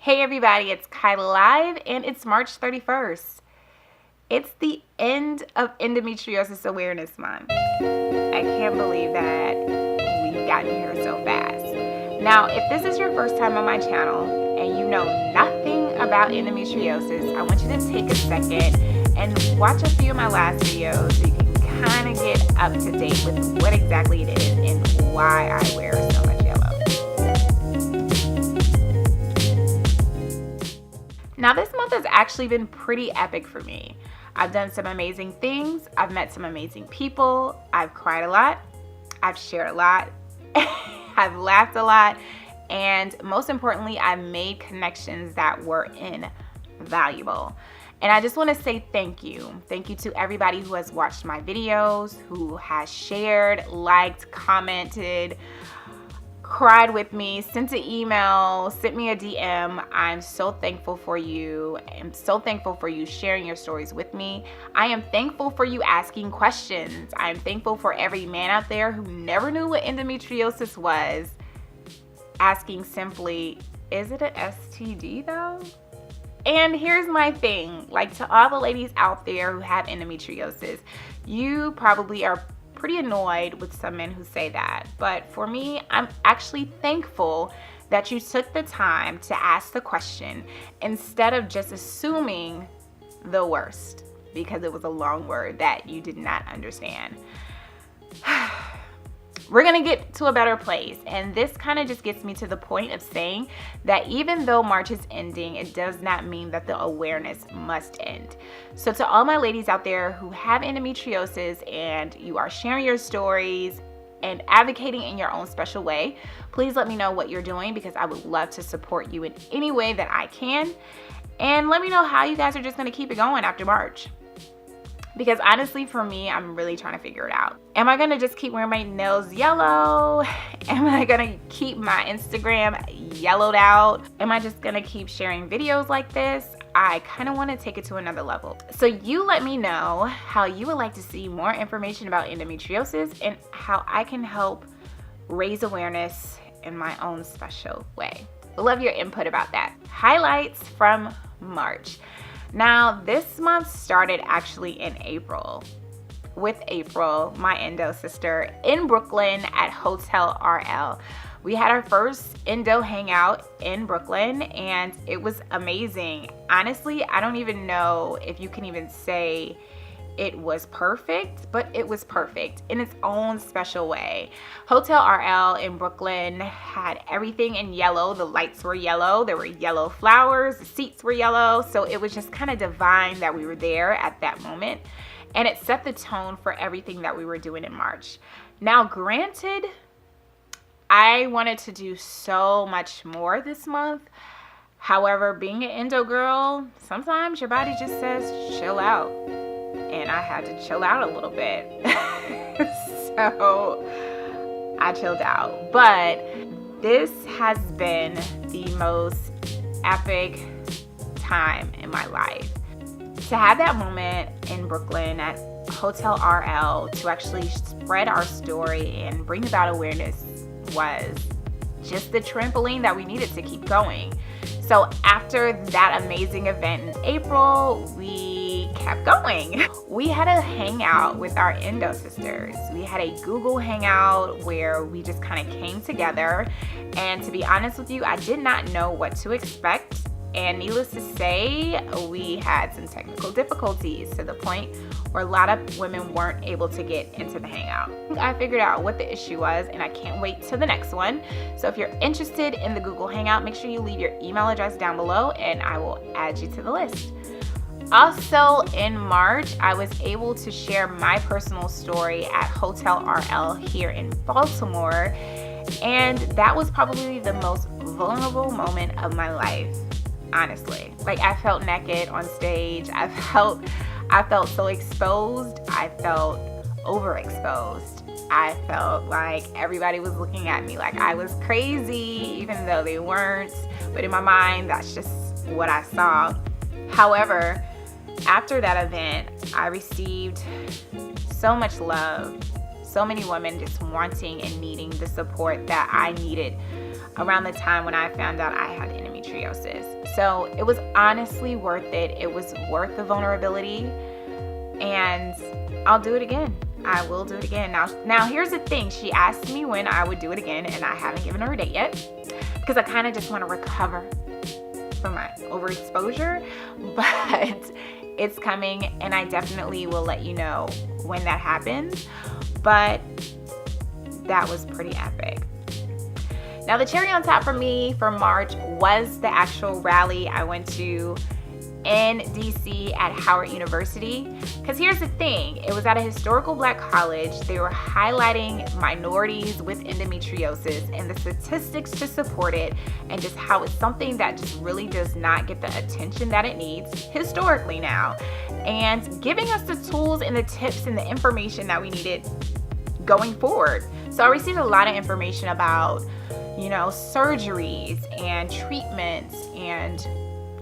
Hey everybody, it's Kyla Live and it's March 31st. It's the end of Endometriosis Awareness Month. I can't believe that we've gotten here so fast. Now, if this is your first time on my channel and you know nothing about endometriosis, I want you to take a second and watch a few of my last videos so you can kind of get up to date with what exactly it is and why I wear so much yellow. Now, this month has actually been pretty epic for me. I've done some amazing things. I've met some amazing people. I've cried a lot. I've shared a lot. I've laughed a lot. And most importantly, I've made connections that were invaluable. And I just want to say thank you. Thank you to everybody who has watched my videos, who has shared, liked, commented, cried with me, sent an email, sent me a DM. I'm so thankful for you. I'm so thankful for you sharing your stories with me. I am thankful for you asking questions. I'm thankful for every man out there who never knew what endometriosis was, asking simply, is it an STD though? And here's my thing, like to all the ladies out there who have endometriosis, you probably are pretty annoyed with some men who say that, but for me, I'm actually thankful that you took the time to ask the question instead of just assuming the worst because it was a long word that you did not understand. We're gonna get to a better place, and this kind of just gets me to the point of saying that even though March is ending, it does not mean that the awareness must end. So to all my ladies out there who have endometriosis and you are sharing your stories and advocating in your own special way, please let me know what you're doing because I would love to support you in any way that I can. And let me know how you guys are just gonna keep it going after March. Because honestly, for me, I'm really trying to figure it out. Am I gonna just keep wearing my nails yellow? Am I gonna keep my Instagram yellowed out? Am I just gonna keep sharing videos like this? I kind of want to take it to another level. So you let me know how you would like to see more information about endometriosis and how I can help raise awareness in my own special way. Love your input about that. Highlights from March. Now, this month started actually in April with April, my endo sister, in Brooklyn at Hotel RL. We had our first endo hangout in Brooklyn and it was amazing. Honestly, I don't even know if you can even say it was perfect, but it was perfect in its own special way. Hotel RL in Brooklyn had everything in yellow. The lights were yellow. There were yellow flowers. The seats were yellow. So it was just kind of divine that we were there at that moment. And it set the tone for everything that we were doing in March. Now, granted, I wanted to do so much more this month. However, being an endo girl, sometimes your body just says, chill out. And I had to chill out a little bit. So I chilled out. But this has been the most epic time in my life. To have that moment in Brooklyn at Hotel RL to actually spread our story and bring about awareness was just the trampoline that we needed to keep going. So after that amazing event in April, we kept going. We had a hangout with our endo sisters. We had a Google hangout where we just kind of came together. And to be honest with you, I did not know what to expect. And needless to say, we had some technical difficulties to the point where a lot of women weren't able to get into the hangout. I figured out what the issue was and I can't wait till the next one. So if you're interested in the Google Hangout, make sure you leave your email address down below and I will add you to the list. Also in March, I was able to share my personal story at Hotel RL here in Baltimore. And that was probably the most vulnerable moment of my life. Honestly, like I felt naked on stage. I felt so exposed. I felt overexposed. I felt like everybody was looking at me like I was crazy, even though they weren't. But in my mind, that's just what I saw. However, after that event, I received so much love, so many women just wanting and needing the support that I needed. around the time when I found out I had endometriosis. So it was honestly worth it. It was worth the vulnerability, and I'll do it again. I will do it again. Now here's the thing. She asked me when I would do it again, and I haven't given her a date yet because I kind of just want to recover from my overexposure, but it's coming, and I definitely will let you know when that happens. But that was pretty epic. Now, the cherry on top for me for March was the actual rally I went to in DC at Howard University. Because here's the thing, it was at a historical Black college. They were highlighting minorities with endometriosis and the statistics to support it, and just how it's something that just really does not get the attention that it needs historically now, and giving us the tools and the tips and the information that we needed going forward. So I received a lot of information about, surgeries and treatments and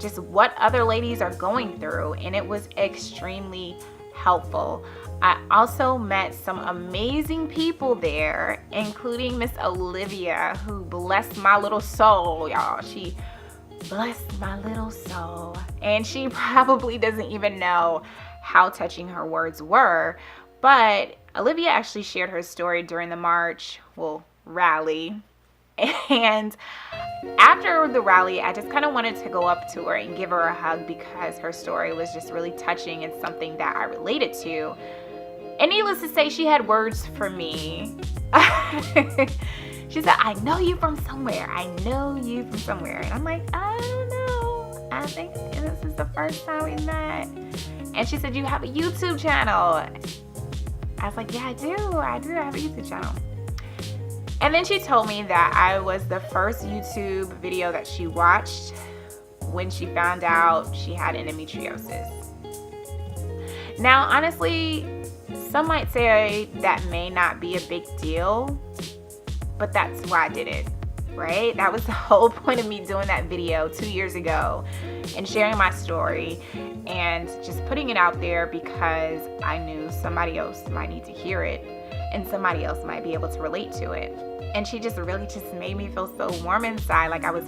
just what other ladies are going through, and it was extremely helpful. I also met some amazing people there, including Miss Olivia, who blessed my little soul, y'all. She blessed my little soul, and she probably doesn't even know how touching her words were, but Olivia actually shared her story during the rally. And after the rally, I just kind of wanted to go up to her and give her a hug because her story was just really touching and something that I related to. And needless to say, she had words for me. She said, "I know you from somewhere. I know you from somewhere." And I'm like, "I don't know. I think this is the first time we met." And she said, "You have a YouTube channel." I was like, "Yeah, I do. I have a YouTube channel." And then she told me that I was the first YouTube video that she watched when she found out she had endometriosis. Now, honestly, some might say that may not be a big deal, but that's why I did it, right? That was the whole point of me doing that video 2 years ago and sharing my story and just putting it out there because I knew somebody else might need to hear it and somebody else might be able to relate to it. And she just really just made me feel so warm inside, like I was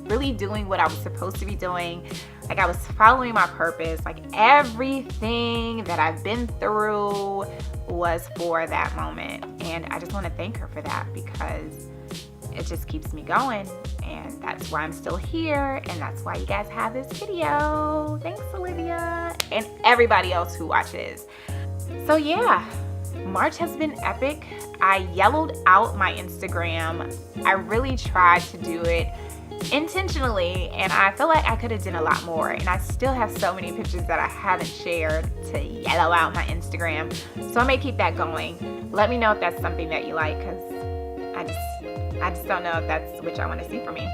really doing what I was supposed to be doing, like I was following my purpose, like everything that I've been through was for that moment. And I just want to thank her for that because it just keeps me going, and that's why I'm still here, and that's why you guys have this video. Thanks, Olivia, and everybody else who watches. So yeah, March has been epic. I yellowed out my Instagram. I really tried to do it intentionally, and I feel like I could have done a lot more, and I still have so many pictures that I haven't shared to yellow out my Instagram, so I may keep that going. Let me know if that's something that you like, because I just don't know if that's what y'all want to see from me.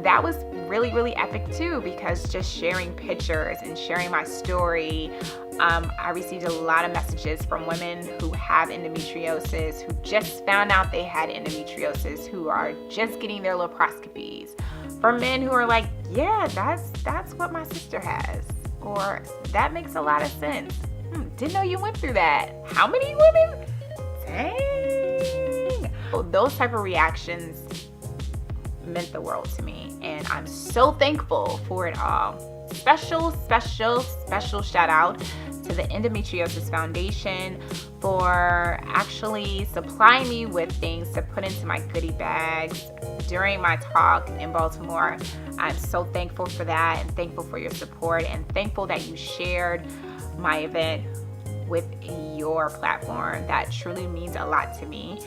That was really, really epic too, because just sharing pictures and sharing my story, I received a lot of messages from women who have endometriosis, who just found out they had endometriosis, who are just getting their laparoscopies, from men who are like, yeah, that's what my sister has, or that makes a lot of sense. Didn't know you went through that. How many women? Dang. Those type of reactions meant the world to me, and I'm so thankful for it all. Special shout out to the Endometriosis Foundation for actually supplying me with things to put into my goodie bags during my talk in Baltimore. I'm so thankful for that, and thankful for your support, and thankful that you shared my event with your platform. That truly means a lot to me.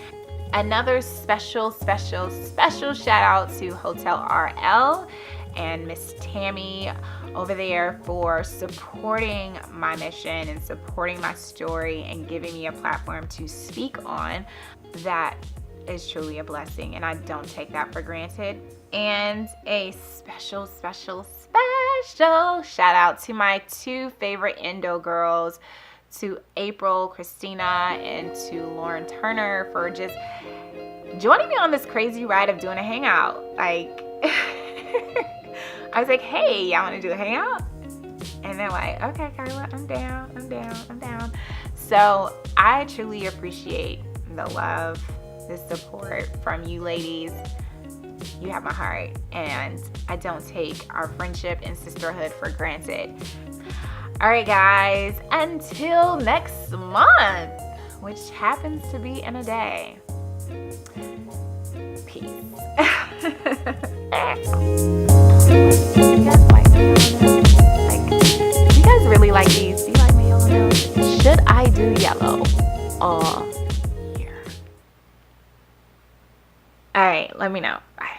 Another special shout out to Hotel RL and Miss Tammy over there for supporting my mission and supporting my story and giving me a platform to speak on. That is truly a blessing, and I don't take that for granted. And a special shout out to my two favorite Endo girls, to April, Christina, and to Lauren Turner for just joining me on this crazy ride of doing a hangout. Like, I was like, hey, y'all want to do a hangout? And they're like, okay, Kyla, I'm down. So I truly appreciate the love, the support from you ladies. you have my heart, and I don't take our friendship and sisterhood for granted. All right, guys, until next month, which happens to be in a day. Peace. You guys like me yellow nails? Like, do you guys really like these? Do you like my yellow nails? Should I do yellow all year? All right, let me know. Bye.